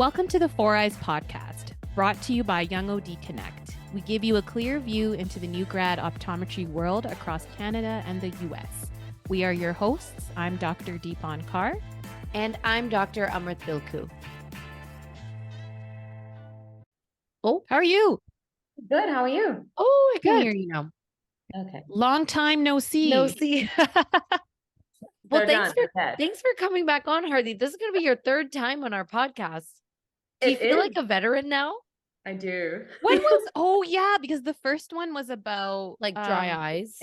Welcome to the Four Eyes podcast, brought to you by YoungOD Connect. We give you a clear view into the new grad optometry world across Canada and the US. We are your hosts. I'm Dr. Deepan Kaur. And I'm Dr. Amrit Bilku. Oh, how are you? Good. How are you? Oh, I can Good. hear you now. Okay. Long time no see. No see. Well, thanks done. for coming back on, Hardeep. This is going to be your third time on our podcast. Do you feel like a veteran now? I do. Oh yeah, because the first one was about like dry eyes.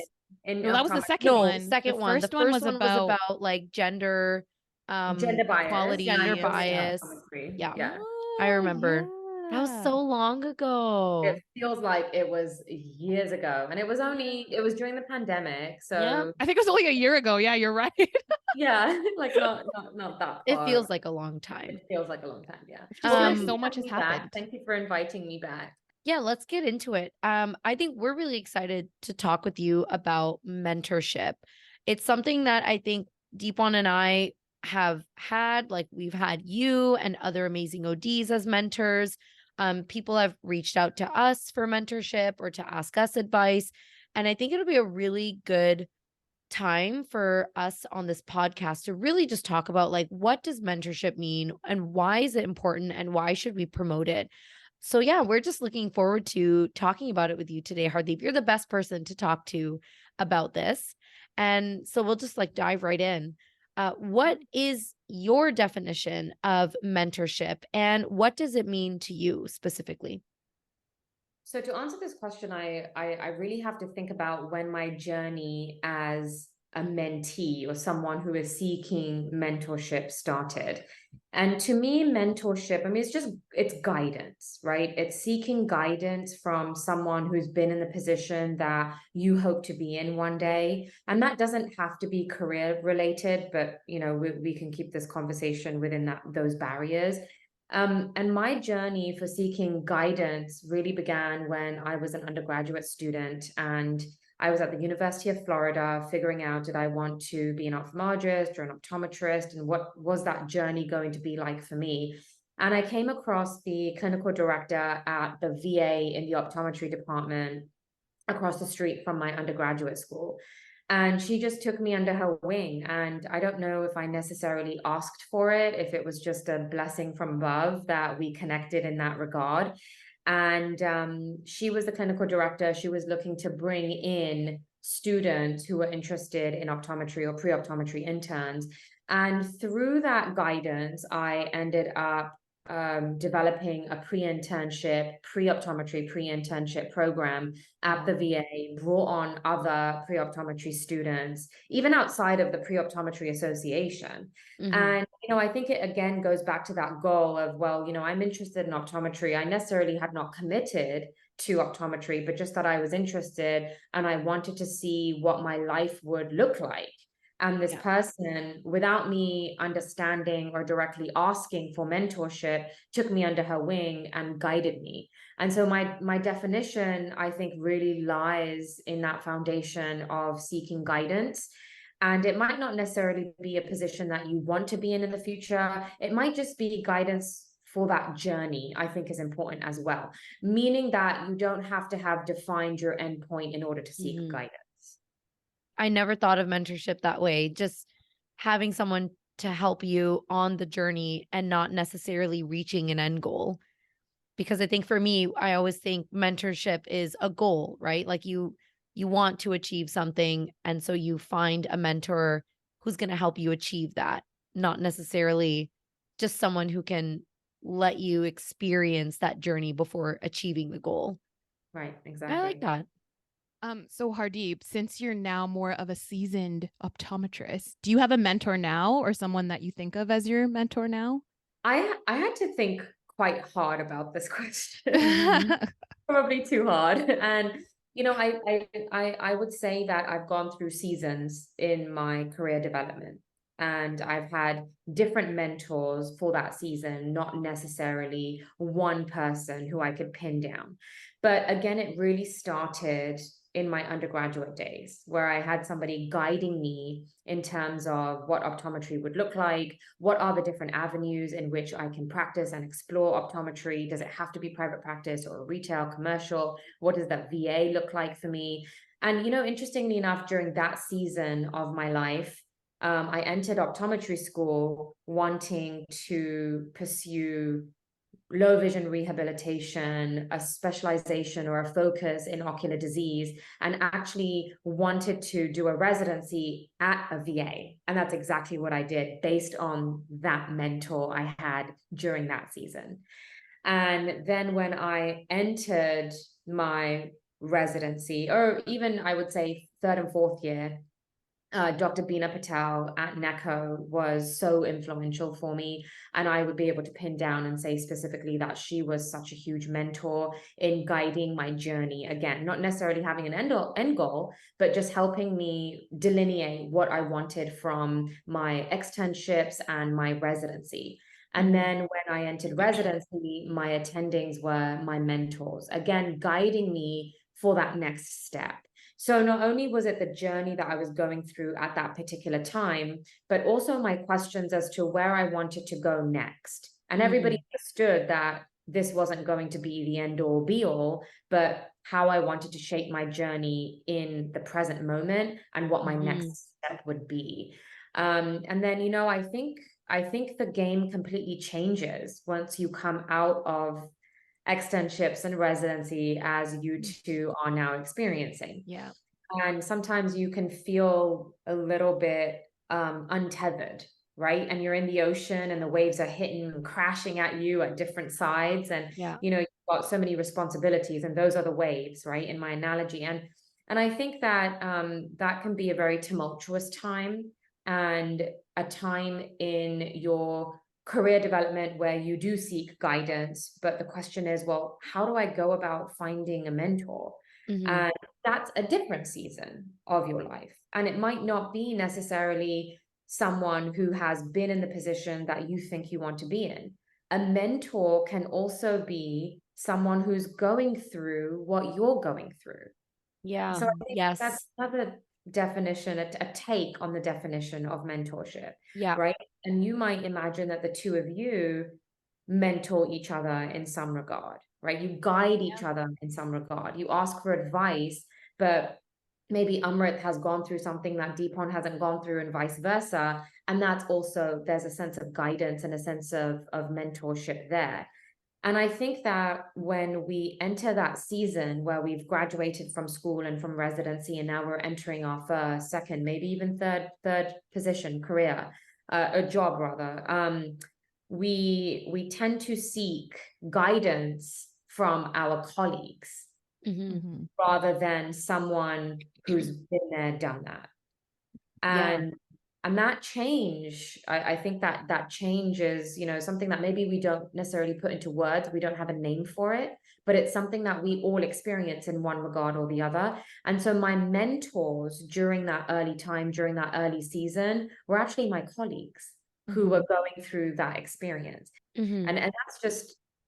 No, that was the second one. Second one. The first one was about like gender bias, equality, gender bias. Yeah. I remember. Yeah. That was so long ago. It feels like it was years ago, and it was during the pandemic. So yeah. I think it was only a year ago. Yeah, you're right. Yeah, like not that far. It feels like a long time. It feels like a long time. Yeah. So much has happened. Back. Thank you for inviting me back. Yeah, let's get into it. I think we're really excited to talk with you about mentorship. It's something that I think Deepan and I have had. Like, we've had you and other amazing ODs as mentors. People have reached out to us for mentorship or to ask us advice. And I think it'll be a really good time for us on this podcast to really just talk about, like, what does mentorship mean and why is it important and why should we promote it? So yeah, we're just looking forward to talking about it with you today, Hardeep. You're the best person to talk to about this. And so we'll just like dive right in. What is your definition of mentorship and what does it mean to you specifically? So to answer this question, I really have to think about when my journey as a mentee or someone who is seeking mentorship started. And to me, mentorship, I mean, it's guidance, right? It's seeking guidance from someone who's been in the position that you hope to be in one day. And that doesn't have to be career related, but we can keep this conversation within those barriers. And my journey for seeking guidance really began when I was an undergraduate student and I was at the University of Florida figuring out, did I want to be an ophthalmologist or an optometrist, and what was that journey going to be like for me? And I came across the clinical director at the VA in the optometry department across the street from my undergraduate school. And she just took me under her wing. And I don't know if I necessarily asked for it, if it was just a blessing from above that we connected in that regard. And she was the clinical director. She was looking to bring in students who were interested in optometry or pre-optometry interns. And through that guidance, I ended up developing a pre-optometry pre-internship program at the VA, brought on other pre-optometry students, even outside of the Pre-Optometry Association. Mm-hmm. And, I think it again goes back to that goal of, I'm interested in optometry. I necessarily had not committed to optometry, but just that I was interested and I wanted to see what my life would look like. And this person, without me understanding or directly asking for mentorship, took me under her wing and guided me. And so my definition, I think, really lies in that foundation of seeking guidance. And it might not necessarily be a position that you want to be in the future. It might just be guidance for that journey, I think, is important as well. Meaning that you don't have to have defined your endpoint in order to seek guidance. I never thought of mentorship that way. Just having someone to help you on the journey and not necessarily reaching an end goal. Because I think for me, I always think mentorship is a goal, right? Like you want to achieve something. And so you find a mentor who's going to help you achieve that, not necessarily just someone who can let you experience that journey before achieving the goal. Right, exactly. I like that. So Hardeep, since you're now more of a seasoned optometrist, do you have a mentor now or someone that you think of as your mentor now? I had to think quite hard about this question. Probably too hard. And I would say that I've gone through seasons in my career development. And I've had different mentors for that season, not necessarily one person who I could pin down. But again, it really started in my undergraduate days, where I had somebody guiding me in terms of what optometry would look like, what are the different avenues in which I can practice and explore optometry. Does it have to be private practice or retail, commercial? What does that VA look like for me? And, interestingly enough, during that season of my life, I entered optometry school wanting to pursue low vision rehabilitation, a specialization or a focus in ocular disease, and actually wanted to do a residency at a VA. And that's exactly what I did based on that mentor I had during that season. And then when I entered my residency, or even I would say third and fourth year, Dr. Bina Patel at NECO was so influential for me. And I would be able to pin down and say specifically that she was such a huge mentor in guiding my journey. Again, not necessarily having an end goal, but just helping me delineate what I wanted from my externships and my residency. And then when I entered residency, my attendings were my mentors, again, guiding me for that next step. So not only was it the journey that I was going through at that particular time, but also my questions as to where I wanted to go next. And everybody understood that this wasn't going to be the end all be all, but how I wanted to shape my journey in the present moment and what my next step would be. And then, I think the game completely changes once you come out of externships and residency, as you two are now experiencing. Yeah. And sometimes you can feel a little bit untethered, right? And you're in the ocean and the waves are hitting and crashing at you at different sides. And, you've got so many responsibilities, and those are the waves, right? In my analogy. And I think that that can be a very tumultuous time, and a time in your career development where you do seek guidance. But the question is, well, how do I go about finding a mentor? And that's a different season of your life. And it might not be necessarily someone who has been in the position that you think you want to be in. A mentor can also be someone who's going through what you're going through. Yeah. So I think that's another definition, a take on the definition of mentorship. Yeah. Right. And you might imagine that the two of you mentor each other in some regard, right? You guide each other in some regard. You ask for advice, but maybe Amrit has gone through something that Deepan hasn't gone through, and vice versa. And that's also, there's a sense of guidance and a sense of mentorship there. And I think that when we enter that season where we've graduated from school and from residency, and now we're entering our first, second, maybe even third position, career, a job rather, we tend to seek guidance from our colleagues rather than someone who's been there, done that. And that change, I think that change is, something that maybe we don't necessarily put into words. We don't have a name for it, but it's something that we all experience in one regard or the other. And so my mentors during that early time, during that early season, were actually my colleagues who were going through that experience. And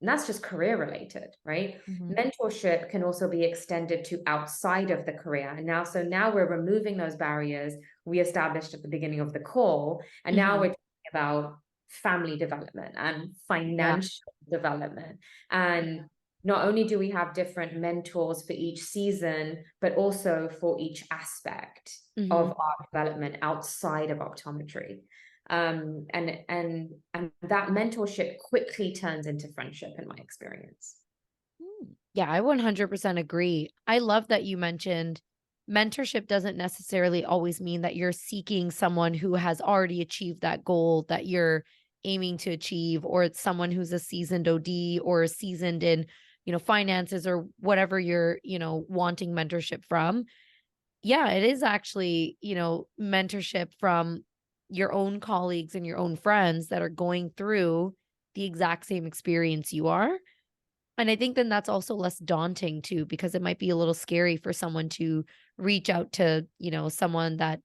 that's just career related, right? Mentorship can also be extended to outside of the career. And now we're removing those barriers we established at the beginning of the call. And now we're talking about family development and financial development. And not only do we have different mentors for each season, but also for each aspect of our development outside of optometry. And that mentorship quickly turns into friendship in my experience. Yeah, I 100% agree. I love that you mentioned mentorship doesn't necessarily always mean that you're seeking someone who has already achieved that goal that you're aiming to achieve, or it's someone who's a seasoned OD or seasoned in, finances or whatever you're, wanting mentorship from. Yeah, it is actually, mentorship from your own colleagues and your own friends that are going through the exact same experience you are. And I think then that's also less daunting too, because it might be a little scary for someone to reach out to, someone that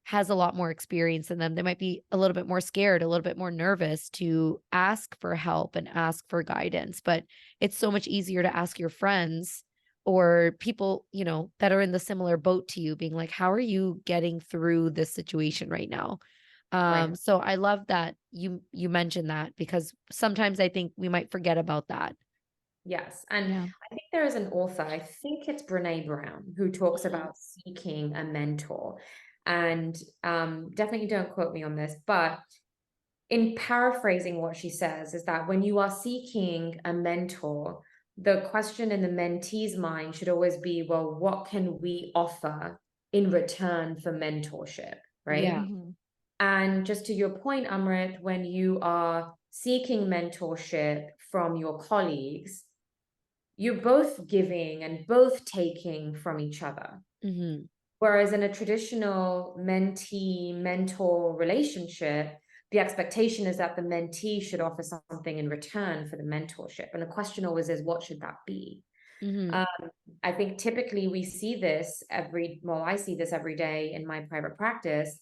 has a lot more experience than them. They might be a little bit more scared, a little bit more nervous to ask for help and ask for guidance. But it's so much easier to ask your friends or people, you know, that are in the similar boat to you, being like, how are you getting through this situation right now? Right. So I love that you mentioned that, because sometimes I think we might forget about that. Yes. And Yeah. I think there is an author, I think it's Brene Brown, who talks Mhm. about seeking a mentor. And definitely don't quote me on this, but in paraphrasing what she says is that when you are seeking a mentor, the question in the mentee's mind should always be, well, what can we offer in return for mentorship, Yeah. right? Mhm. And just to your point, Amrit, when you are seeking mentorship from your colleagues, you're both giving and both taking from each other. Mm-hmm. Whereas in a traditional mentee-mentor relationship, the expectation is that the mentee should offer something in return for the mentorship. And the question always is, what should that be? Mm-hmm. I think typically we see this I see this every day in my private practice,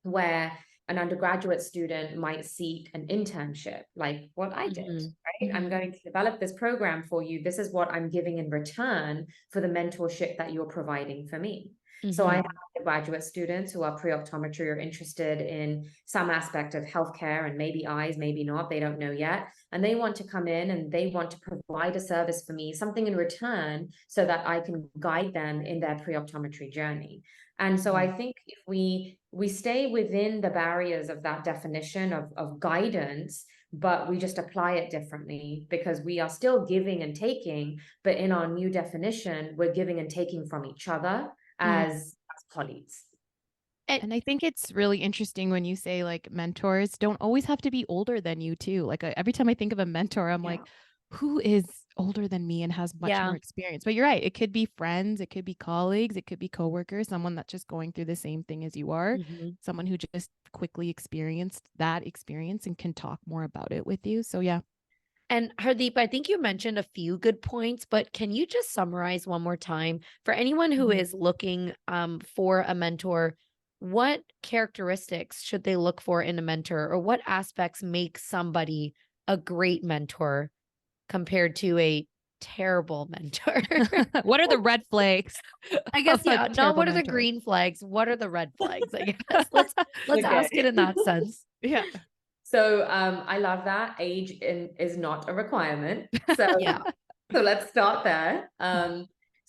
where an undergraduate student might seek an internship, like what I did, right? I'm Mm-hmm. going to develop this program for you. This is what I'm giving in return for the mentorship that you're providing for me. So I Mm-hmm. have graduate students who are pre-optometry or interested in some aspect of healthcare and maybe eyes, maybe not, they don't know yet. And they want to come in and they want to provide a service for me, something in return so that I can guide them in their pre-optometry journey. And so I think if we stay within the barriers of that definition of guidance, but we just apply it differently because we are still giving and taking, but in our new definition, we're giving and taking from each other as colleagues. And I think it's really interesting when you say like mentors don't always have to be older than you too. Like every time I think of a mentor, I'm like, who is older than me and has much Yeah. more experience? But you're right. It could be friends, it could be colleagues, it could be coworkers, someone that's just going through the same thing as you are, Mm-hmm. someone who just quickly experienced that experience and can talk more about it with you. So yeah. And Hardeep, I think you mentioned a few good points, but can you just summarize one more time for anyone who is looking for a mentor? What characteristics should they look for in a mentor, or what aspects make somebody a great mentor compared to a terrible mentor? What are the red flags I guess, of a yeah, not terrible what are the mentor? green flags, what are the red flags, I guess. Let's ask it Okay. in that sense. Yeah. So I love that age is not a requirement. So Yeah. so let's start there.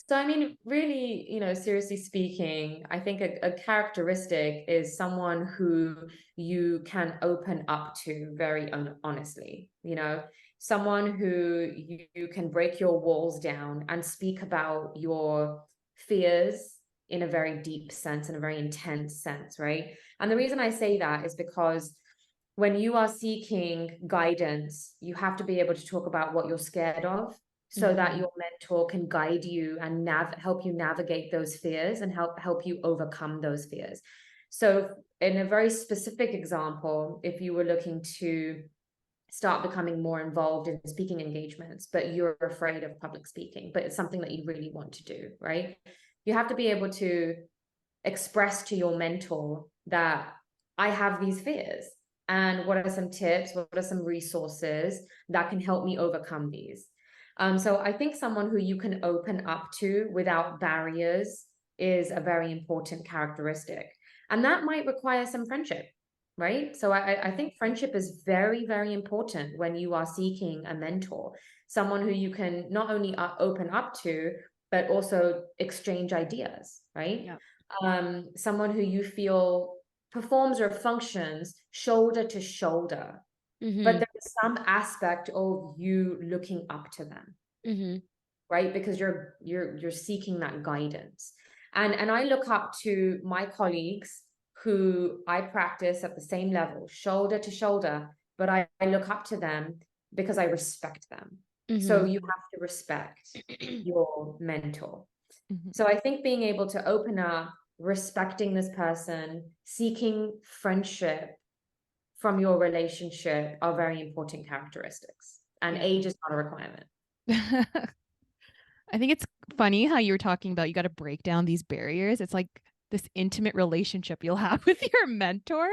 So I mean, really, seriously speaking, I think a characteristic is someone who you can open up to very honestly, someone who you can break your walls down and speak about your fears in a very deep sense, in a very intense sense, right? And the reason I say that is because when you are seeking guidance, you have to be able to talk about what you're scared of so that your mentor can guide you and help you navigate those fears and help you overcome those fears. So in a very specific example, if you were looking to start becoming more involved in speaking engagements, but you're afraid of public speaking, but it's something that you really want to do, right? You have to be able to express to your mentor that I have these fears. And what are some tips? What are some resources that can help me overcome these? So I think someone who you can open up to without barriers is a very important characteristic. And that might require some friendship, right? So I think friendship is very, very important when you are seeking a mentor, someone who you can not only open up to, but also exchange ideas, right? Yeah. Someone who you feel performs or functions shoulder to shoulder, but Mm-hmm. there's some aspect of you looking up to them, Mm-hmm. right? Because you're seeking that guidance. And I look up to my colleagues who I practice at the same level, shoulder to shoulder, but I look up to them because I respect them. So you have to respect your mentor. Mhm. So I think being able to open up, respecting this person, seeking friendship from your relationship are very important characteristics. And Yeah. age is not a requirement. I think it's funny how you were talking about you got to break down these barriers. It's like this intimate relationship you'll have with your mentor.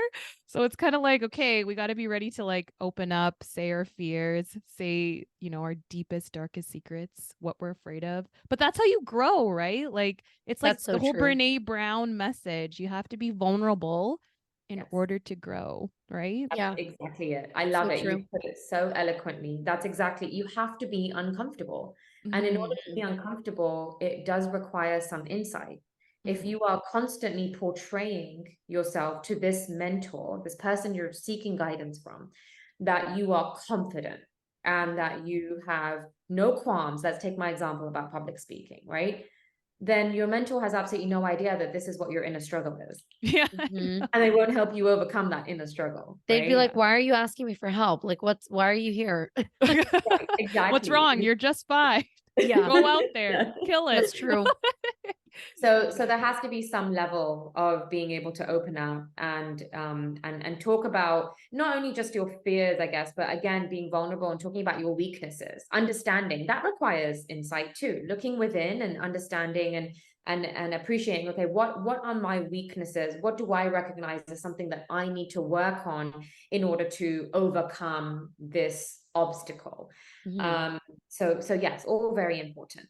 So it's kind of like, okay, we got to be ready to like open up, say our fears, say, you know, our deepest, darkest secrets, what we're afraid of. But that's how you grow, right? Like it's like That's so the whole true. Brene Brown message. You have to be vulnerable in Yes. order to grow, right? Yeah. That's exactly it. I love So it. true. You put it so eloquently. That's exactly, you have to be uncomfortable. And in order to be uncomfortable, it does require some insight. If you are constantly portraying yourself to this mentor, this person you're seeking guidance from, that you are confident and that you have no qualms, let's take my example about public speaking, right? Then your mentor has absolutely no idea that this is what your inner struggle is. Yeah. Mhm. And they won't help you overcome that inner struggle. They'd be right? like, why are you asking me for help? Like, why are you here? Right, exactly. What's wrong? You're just fine. Yeah. Go out there, kill it. That's true. So there has to be some level of being able to open up and talk about not only just your fears, I guess, but again, being vulnerable and talking about your weaknesses. Understanding that requires insight too, looking within and understanding and appreciating, okay, what are my weaknesses? What do I recognize as something that I need to work on in order to overcome this obstacle? So yes, all very important.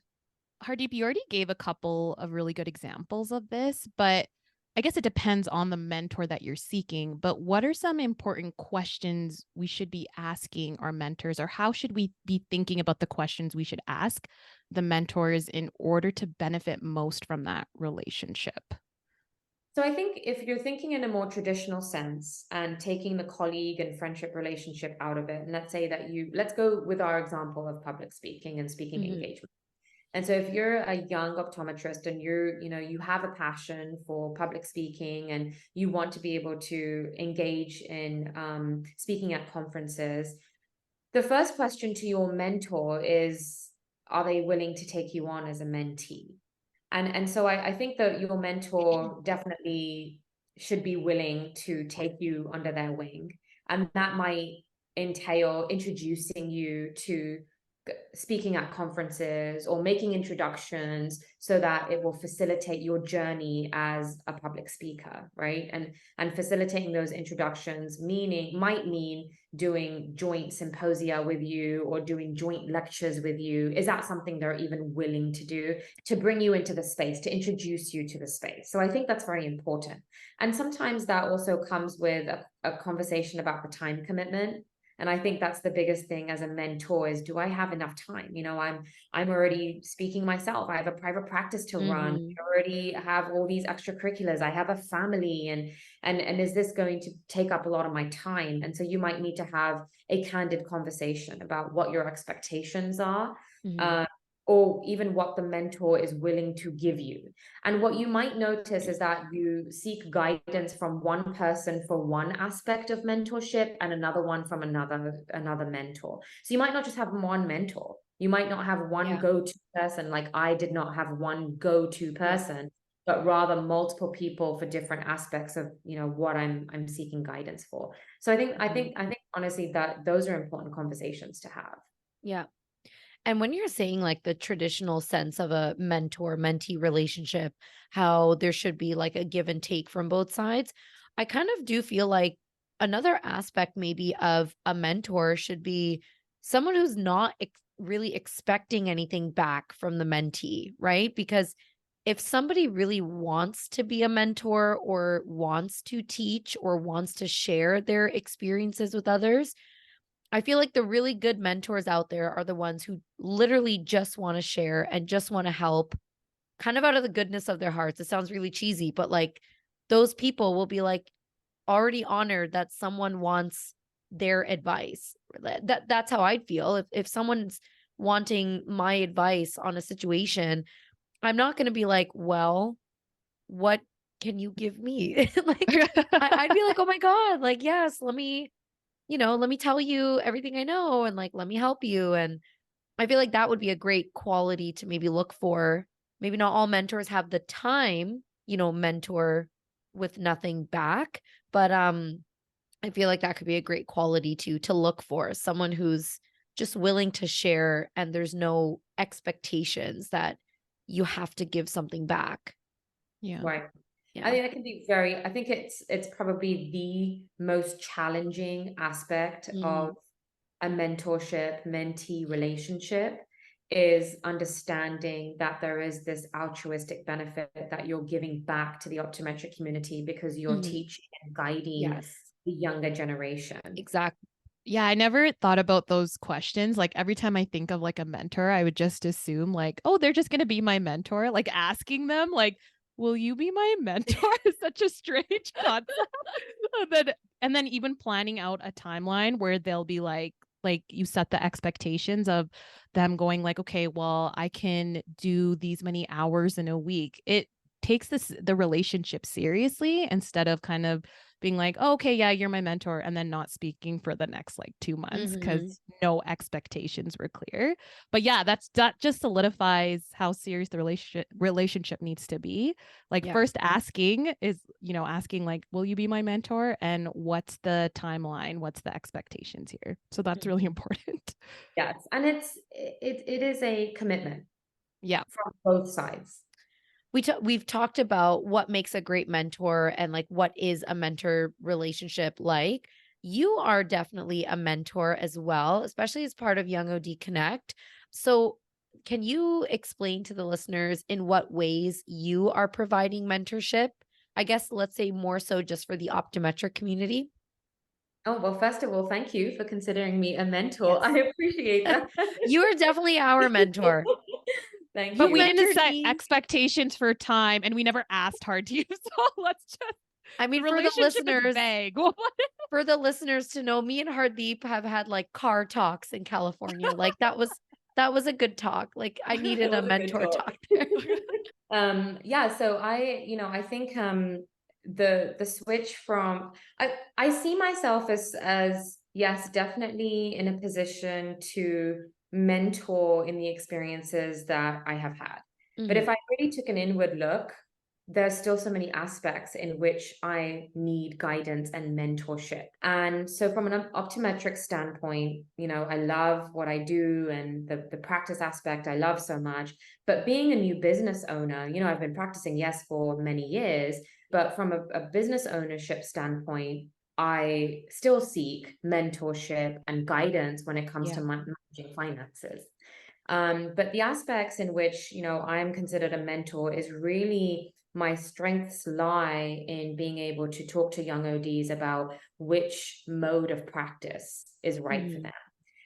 Hardeep, you already gave a couple of really good examples of this, but I guess it depends on the mentor that you're seeking. But what are some important questions we should be asking our mentors, or how should we be thinking about the questions we should ask the mentors in order to benefit most from that relationship? So I think if you're thinking in a more traditional sense and taking the colleague and friendship relationship out of it, and let's go with our example of public speaking and speaking engagement. And so if you're a young optometrist and you have a passion for public speaking and you want to be able to engage in speaking at conferences, the first question to your mentor is, are they willing to take you on as a mentee? And so I think that your mentor definitely should be willing to take you under their wing. And that might entail introducing you to speaking at conferences or making introductions so that it will facilitate your journey as a public speaker, right? And facilitating those introductions might mean doing joint symposia with you or doing joint lectures with you. Is that something they're even willing to do, to bring you into the space, to introduce you to the space? So I think that's very important. And sometimes that also comes with a conversation about the time commitment. And I think that's the biggest thing as a mentor is, do I have enough time? I'm already speaking myself. I have a private practice to run. I already have all these extracurriculars. I have a family, and is this going to take up a lot of my time? And so you might need to have a candid conversation about what your expectations are. Or even what the mentor is willing to give you. And what you might notice is that you seek guidance from one person for one aspect of mentorship and another one from another mentor. So you might not just have one mentor. You might not have one go-to person. Like I did not have one go-to person, but rather multiple people for different aspects of what I'm seeking guidance for. So I think honestly that those are important conversations to have. Yeah. And when you're saying like the traditional sense of a mentor-mentee relationship, how there should be like a give and take from both sides, I kind of do feel like another aspect maybe of a mentor should be someone who's not really expecting anything back from the mentee, right? Because if somebody really wants to be a mentor or wants to teach or wants to share their experiences with others, I feel like the really good mentors out there are the ones who literally just want to share and just want to help kind of out of the goodness of their hearts. It sounds really cheesy, but like those people will be like already honored that someone wants their advice. That's how I'd feel. If someone's wanting my advice on a situation, I'm not going to be like, well, what can you give me? Like I'd be like, oh my God, like, yes, let me tell you everything I know and like, let me help you. And I feel like that would be a great quality to maybe look for. Maybe not all mentors have the time, mentor with nothing back, but I feel like that could be a great quality to look for, someone who's just willing to share and there's no expectations that you have to give something back. Yeah. Right. I think that can be I think it's probably the most challenging aspect of a mentorship mentee relationship, is understanding that there is this altruistic benefit that you're giving back to the optometric community because you're teaching and guiding the younger generation. Exactly. Yeah, I never thought about those questions. Like every time I think of like a mentor, I would just assume like, oh, they're just going to be my mentor. Like asking them like, will you be my mentor is such a strange concept. And then even planning out a timeline where they'll be like you set the expectations of them going like, okay, well, I can do these many hours in a week. It takes the relationship seriously instead of kind of being like, oh, okay, yeah, you're my mentor, and then not speaking for the next like 2 months because no expectations were clear. But yeah, that just solidifies how serious the relationship needs to be. Like first asking is, asking like, will you be my mentor? And what's the timeline? What's the expectations here? So that's really important. Yes. And it is a commitment. Yeah. From both sides. We've talked about what makes a great mentor and like what is a mentor relationship like. You are definitely a mentor as well, especially as part of YoungOD Connect. So can you explain to the listeners in what ways you are providing mentorship? I guess let's say more so just for the optometric community. Oh, well, first of all, thank you for considering me a mentor. Yes. I appreciate that. You are definitely our mentor. Thank you. But we didn't mentored set me. expectations for time, and we never asked Hardeep. So let's just. I mean, The for the relationship is listeners, vague. for the listeners to know, me and Hardeep have had like car talks in California. Like that was a good talk. Like I needed a That was a good mentor talk. talk there. Yeah, so I think the switch from I see myself as yes, definitely in a position to mentor in the experiences that I have had. But if I really took an inward look, there's still so many aspects in which I need guidance and mentorship. And so from an optometric standpoint, I love what I do, and the practice aspect I love so much. But being a new business owner, I've been practicing, yes, for many years, but from a business ownership standpoint, I still seek mentorship and guidance when it comes to managing finances. But the aspects in which, I'm considered a mentor is really my strengths lie in being able to talk to young ODs about which mode of practice is right for them.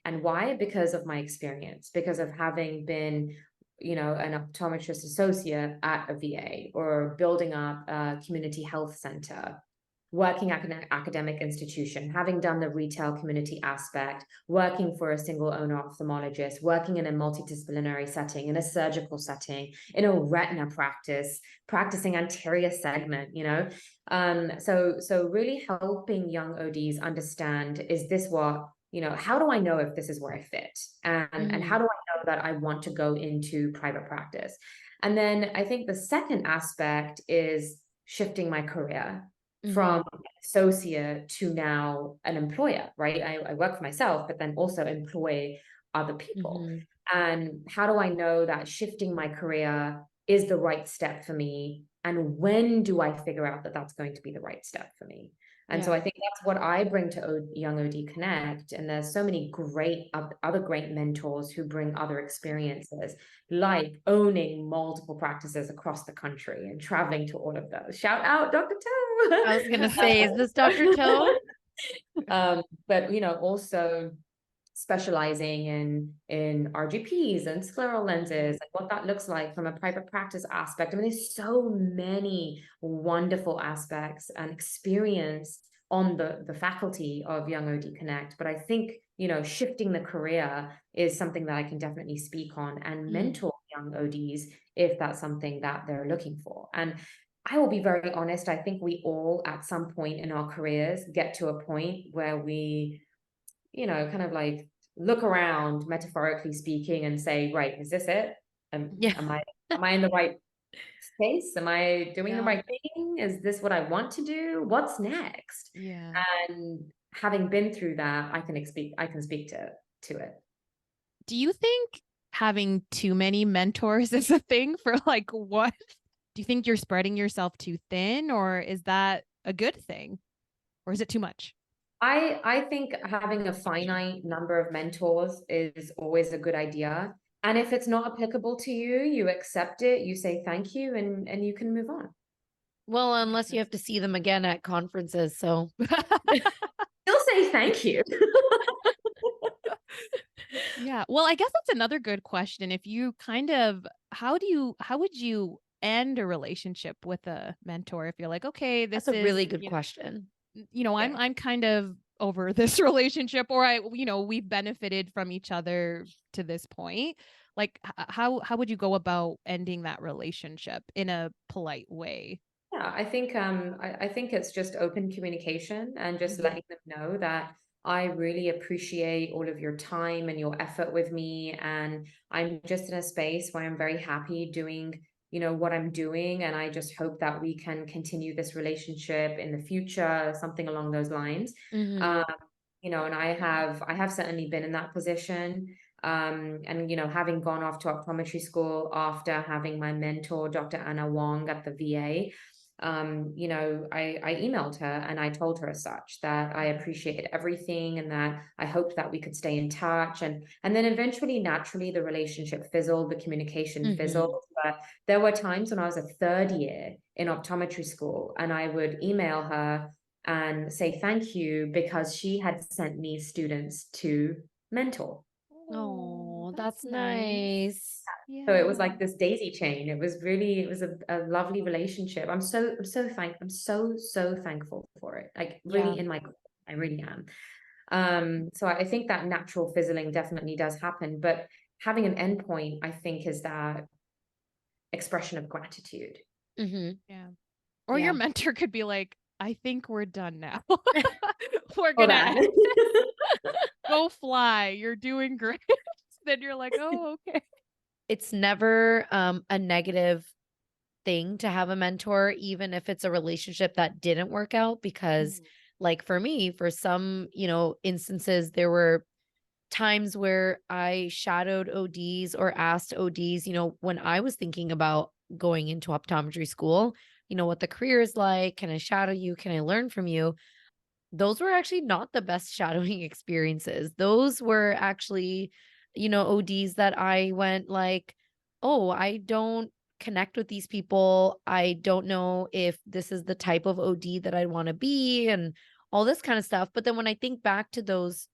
And why? Because of my experience, because of having been, an optometrist associate at a VA, or building up a community health center, working at an academic institution, having done the retail community aspect, working for a single owner ophthalmologist, working in a multidisciplinary setting, in a surgical setting, in a retina practice, practicing anterior segment, so really helping young ODs understand, is this what, how do I know if this is where I fit? And how do I know that I want to go into private practice? And then I think the second aspect is shifting my career from associate to now an employer, right? I work for myself, but then also employ other people. And how do I know that shifting my career is the right step for me? And when do I figure out that that's going to be the right step for me? And so I think that's what I bring to YoungOD Connect. And there's so many great other great mentors who bring other experiences, like owning multiple practices across the country and traveling to all of those. Shout out Dr. Toe. I was gonna say, is this Dr. Toe? But also specializing in RGPs and scleral lenses, and what that looks like from a private practice aspect. I mean, there's so many wonderful aspects and experience on the faculty of YoungOD Connect. But I think, shifting the career is something that I can definitely speak on and mentor young ODs if that's something that they're looking for. And I will be very honest, I think we all at some point in our careers get to a point where we, kind of like look around, metaphorically speaking, and say, right, is this it? Am I in the right space? Am I doing the right thing? Is this what I want to do? What's next? Yeah. And having been through that, I can speak to it. Do you think having too many mentors is a thing for like what do you think you're spreading yourself too thin, or is that a good thing, or is it too much? I think having a finite number of mentors is always a good idea. And if it's not applicable to you, you accept it, you say thank you, and you can move on. Well, unless you have to see them again at conferences. So Still say thank you. Yeah. Well, I guess that's another good question. If you kind of, how would you end a relationship with a mentor if you're like, okay, that's this a is, really good question. I'm Yeah. I'm kind of over this relationship, or we've benefited from each other to this point. Like how would you go about ending that relationship in a polite way? Yeah, I think it's just open communication and just Mhm. letting them know that I really appreciate all of your time and your effort with me. And I'm just in a space where I'm very happy doing, what I'm doing. And I just hope that we can continue this relationship in the future, something along those lines. Mm-hmm. Um, and I have certainly been in that position. And having gone off to optometry school after having my mentor, Dr. Anna Wong at the VA, I emailed her and I told her as such that I appreciated everything and that I hoped that we could stay in touch. And then eventually, naturally, the relationship fizzled, the communication Mm-hmm. fizzled. But there were times when I was a third year in optometry school and I would email her and say thank you because she had sent me students to mentor. Oh, That's that's nice. nice. So it was Yeah. like this daisy chain. It was a lovely relationship. I'm so thankful for it. Like Yeah. really in my core, I really am. So I think that natural fizzling definitely does happen, but having an endpoint, I think, is that expression of gratitude. Mm-hmm. Yeah. Or your Yeah. mentor could be like, I think we're done now. We're Hold gonna on. go fly. You're doing great. Then you're like, oh, okay. It's never a negative thing to have a mentor, even if it's a relationship that didn't work out, because Mhm. like for me, for some, instances, there were times where I shadowed ODs or asked ODs, when I was thinking about going into optometry school, what the career is like. Can I shadow you? Can I learn from you? Those were actually not the best shadowing experiences. Those were actually, ODs that I went like, oh, I don't connect with these people. I don't know if this is the type of OD that I want to be and all this kind of stuff. But then when I think back to those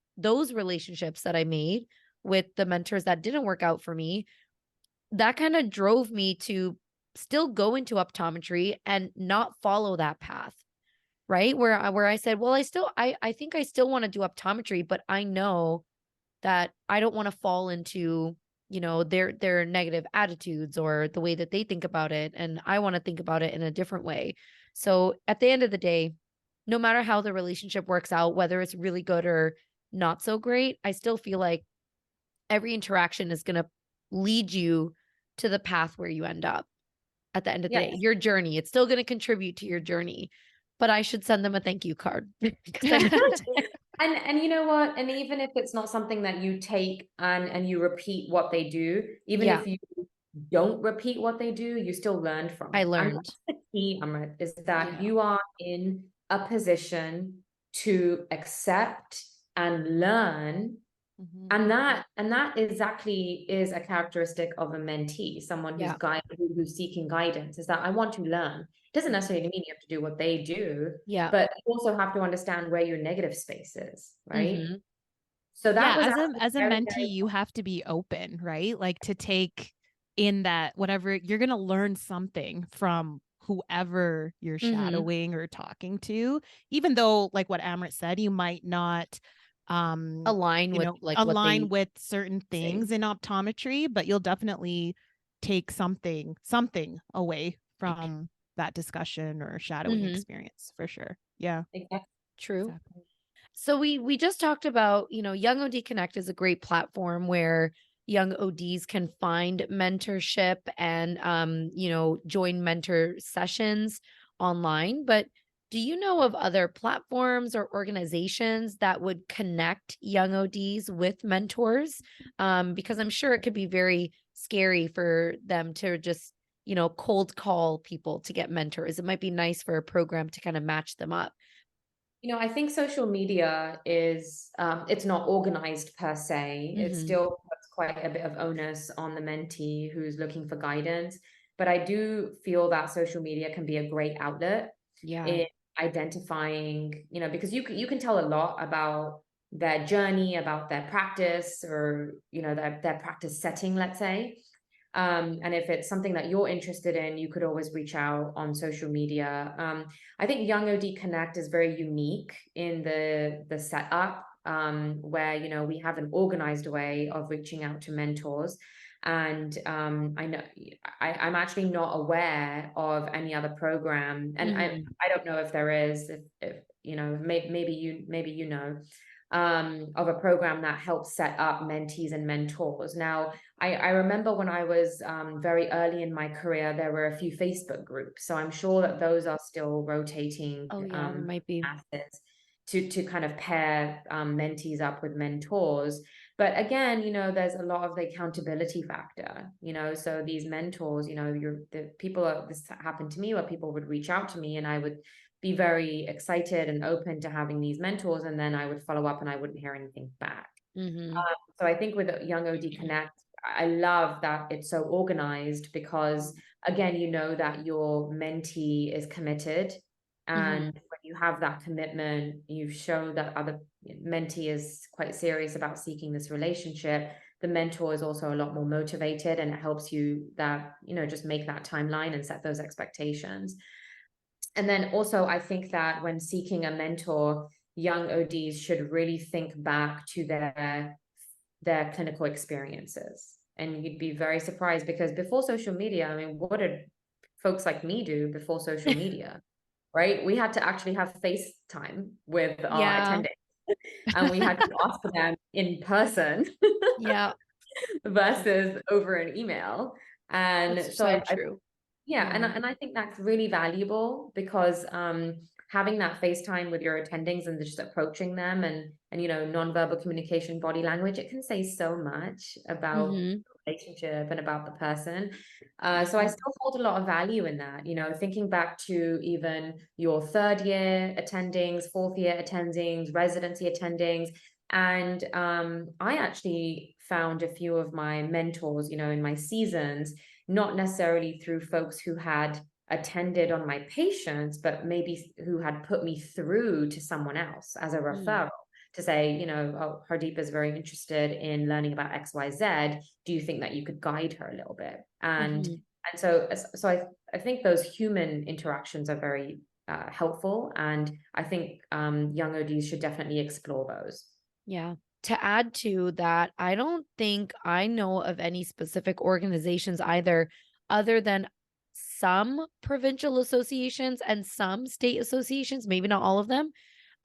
relationships that I made with the mentors that didn't work out for me, that kind of drove me to still go into optometry and not follow that path. Right? Where I said, "Well, I think I still wanna do optometry, but I know that I don't wanna fall into, their negative attitudes or the way that they think about it, and I wanna think about it in a different way." So, at the end of the day, no matter how the relationship works out, whether it's really good or not so great, I still feel like every interaction is gonna lead you to the path where you end up at the end of the day. Yes. Your journey, it's still gonna contribute to your journey, but I should send them a thank you card because I meant it. And you know what? And even if it's not something that you take and you repeat what they do, even Yeah, if you don't repeat what they do, you still learn from I it. And learned. that's the key, Amrit, is that Yeah. you are in a position to accept and learn. Mhm. And that exactly is a characteristic of a mentee, someone Yeah. who's seeking guidance, is that I want to learn. It doesn't Mhm. necessarily mean you have to do what they do, Yeah. but you also have to understand where your negative space is, right? Mhm. So that Yeah, was actually as a very, mentee, very, you have to be open, right? Like to take in that whatever you're going to learn something from whoever you're Mhm. shadowing or talking to, even though like what Amrit said, you might not Align with, like, what align they with certain say. things in optometry, but you'll definitely take something away from that discussion or shadowing Mhm. experience for sure. Yeah, exactly. True. exactly. So we just talked about, YoungOD Connect is a great platform where young ODs can find mentorship and join mentor sessions online. But do you know of other platforms or organizations that would connect young ODs with mentors? Because I'm sure it could be very scary for them to just, cold call people to get mentors. It might be nice for a program to kind of match them up. I think social media is, it's not organized per se. It still puts quite a bit of onus on the mentee who's looking for guidance. But I do feel that social media can be a great outlet in identifying, because you can tell a lot about their journey, about their practice, or, their practice setting, let's say. And if it's something that you're interested in, you could always reach out on social media. I think YoungOD Connect is very unique in the setup, where we have an organized way of reaching out to mentors. And I know I'm actually not aware of any other program, and I don't know if there is. If maybe you know. Of a program that helps set up mentees and mentors. Now, I remember when I was very early in my career, there were a few Facebook groups. So I'm sure that those are still rotating. Oh yeah, there might be. Assets to kind of pair mentees up with mentors. But again, there's a lot of the accountability factor, so these mentors, this happened to me where people would reach out to me and I would be very excited and open to having these mentors. And then I would follow up and I wouldn't hear anything back. So I think with YoungOD Connect, I love that it's so organized because, again, that your mentee is committed. And when you have that commitment, you show that other mentee is quite serious about seeking this relationship. The mentor is also a lot more motivated, and it helps you that, just make that timeline and set those expectations. And then also, I think that when seeking a mentor, young ODs should really think back to their clinical experiences. And you'd be very surprised because before social media, I mean, what did folks like me do before social media, right? We had to actually have FaceTime with our attendings, and we had to ask for them in person versus over an email. And That's so true. And I think that's really valuable because having that FaceTime with your attendings and just approaching them and nonverbal communication, body language, it can say so much about the relationship and about the person. So I still hold a lot of value in that, thinking back to even your third year attendings, fourth year attendings, residency attendings. And I actually found a few of my mentors, in my seasons, not necessarily through folks who had attended on my patients, but maybe who had put me through to someone else as a referral to say, oh, Hardeep is very interested in learning about XYZ. Do you think that you could guide her a little bit? And so I think those human interactions are very helpful. And I think young ODs should definitely explore those. Yeah. To add to that, I don't think I know of any specific organizations either, other than some provincial associations and some state associations, maybe not all of them.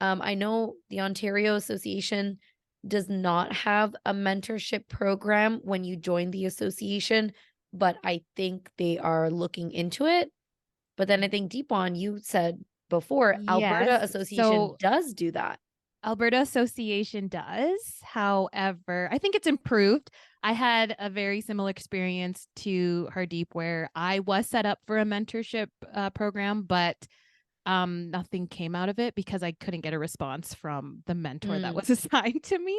I know the Ontario Association does not have a mentorship program when you join the association, but I think they are looking into it. But then I think Deepan, you said before, Alberta Association does do that. Alberta Association does. However, I think it's improved. I had a very similar experience to Hardeep where I was set up for a mentorship program, but nothing came out of it because I couldn't get a response from the mentor that was assigned to me.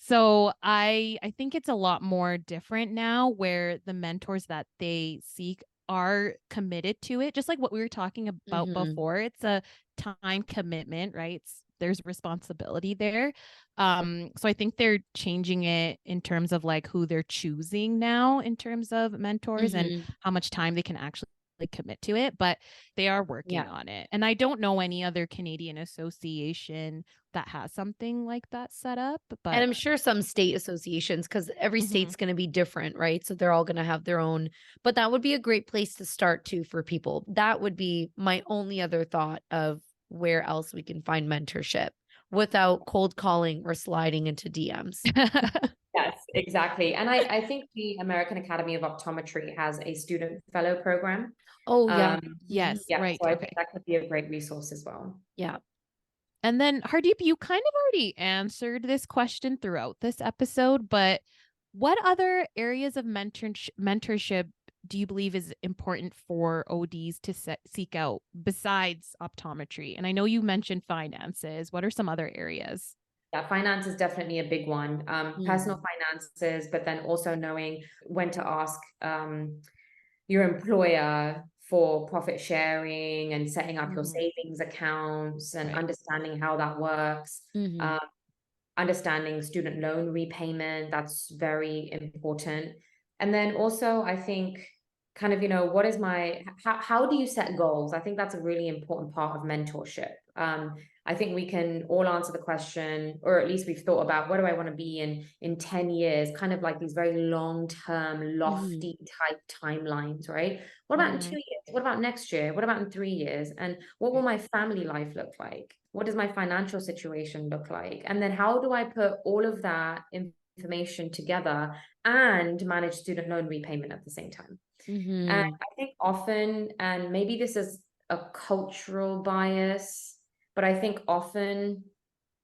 So I think it's a lot more different now where the mentors that they seek are committed to it, just like what we were talking about before. It's a time commitment, right? There's responsibility there. So I think they're changing it in terms of like who they're choosing now in terms of mentors and how much time they can actually commit to it, but they are working on it. And I don't know any other Canadian association that has something like that set up. But and I'm sure some state associations, because every state's going to be different, right? So they're all going to have their own, but that would be a great place to start too for people. That would be my only other thought of where else we can find mentorship without cold calling or sliding into DMs. Yes, exactly. And I think the American Academy of Optometry has a student fellow program. Oh, yeah. Yes, yeah, right. So I think that could be a great resource as well. Yeah. And then Hardeep, you kind of already answered this question throughout this episode, but what other areas of mentorship do you believe is important for ODs to seek out besides optometry? And I know you mentioned finances. What are some other areas? Yeah, finance is definitely a big one. Personal finances, but then also knowing when to ask your employer for profit sharing and setting up your savings accounts and understanding how that works. Understanding student loan repayment, that's very important. And then also, I think kind of, what is how do you set goals? I think that's a really important part of mentorship. I think we can all answer the question, or at least we've thought about, what do I want to be in 10 years? Kind of like these very long-term, lofty type timelines, right? What about in 2 years? What about next year? What about in 3 years? And what will my family life look like? What does my financial situation look like? And then how do I put all of that information together and manage student loan repayment at the same time? And I think often, and maybe this is a cultural bias, but I think often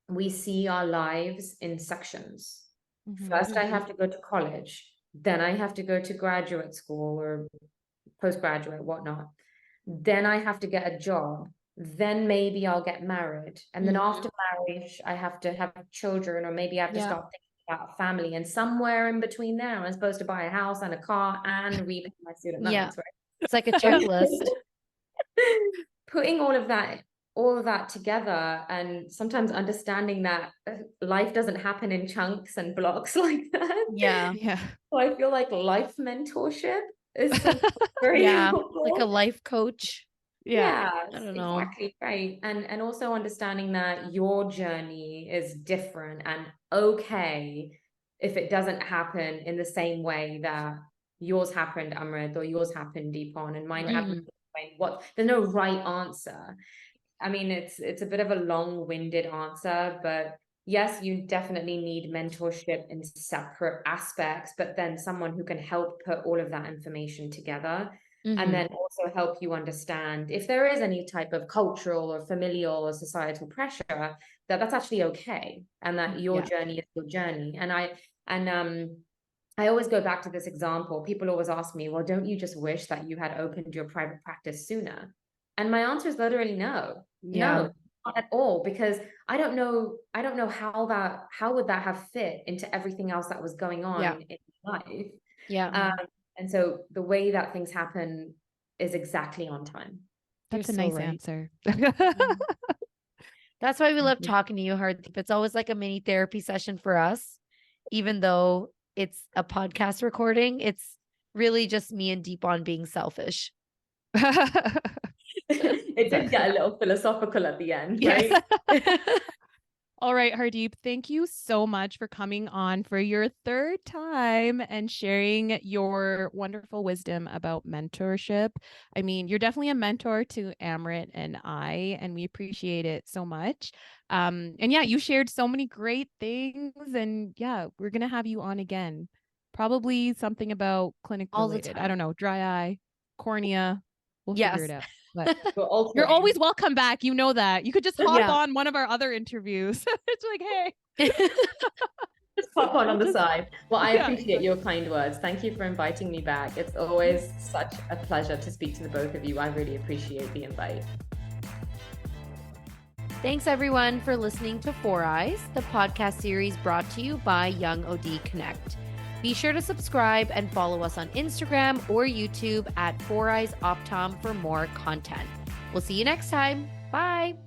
we see our lives in sections. First, I have to go to college, then I have to go to graduate school or postgraduate, whatnot. Then I have to get a job. Then maybe I'll get married. And then after marriage, I have to have children, or maybe I have to start thinking about a family. And somewhere in between there, I'm supposed to buy a house and a car and repay my student loans, right? It's like a checklist. Putting all of that together, and sometimes understanding that life doesn't happen in chunks and blocks like that. Yeah. So I feel like life mentorship is very helpful. Like a life coach. Yeah, I don't know. exactly right. And also understanding that your journey is different, and okay if it doesn't happen in the same way that yours happened, Amrit, or yours happened, Deepan, and mine happened. There's no right answer. I mean, it's a bit of a long-winded answer, but yes, you definitely need mentorship in separate aspects, but then someone who can help put all of that information together. And then also help you understand if there is any type of cultural or familial or societal pressure, that's actually okay, and that your journey is your journey. And I always go back to this example. People always ask me, well, don't you just wish that you had opened your private practice sooner? And my answer is literally no. No, not at all, because I don't know how would that have fit into everything else that was going on in life. And so the way that things happen is exactly on time. That's a nice answer. That's why we love talking to you, Hardeep. It's always like a mini therapy session for us, even though it's a podcast recording. It's really just me and Deepan being selfish. It did get a little philosophical at the end, right? All right, Hardeep, thank you so much for coming on for your third time and sharing your wonderful wisdom about mentorship. I mean, you're definitely a mentor to Amrit and I, and we appreciate it so much. And yeah, you shared so many great things, and yeah, we're going to have you on again. Probably something about clinic related. I don't know, dry eye, cornea. We'll figure it out. But you're always welcome back. You know that. You could just hop on one of our other interviews. It's like, hey. Just pop on the side. Well, I appreciate your kind words. Thank you for inviting me back. It's always such a pleasure to speak to the both of you. I really appreciate the invite. Thanks, everyone, for listening to Four Eyes, the podcast series brought to you by YoungOD Connect. Be sure to subscribe and follow us on Instagram or YouTube at 4 Eyes Optom for more content. We'll see you next time. Bye.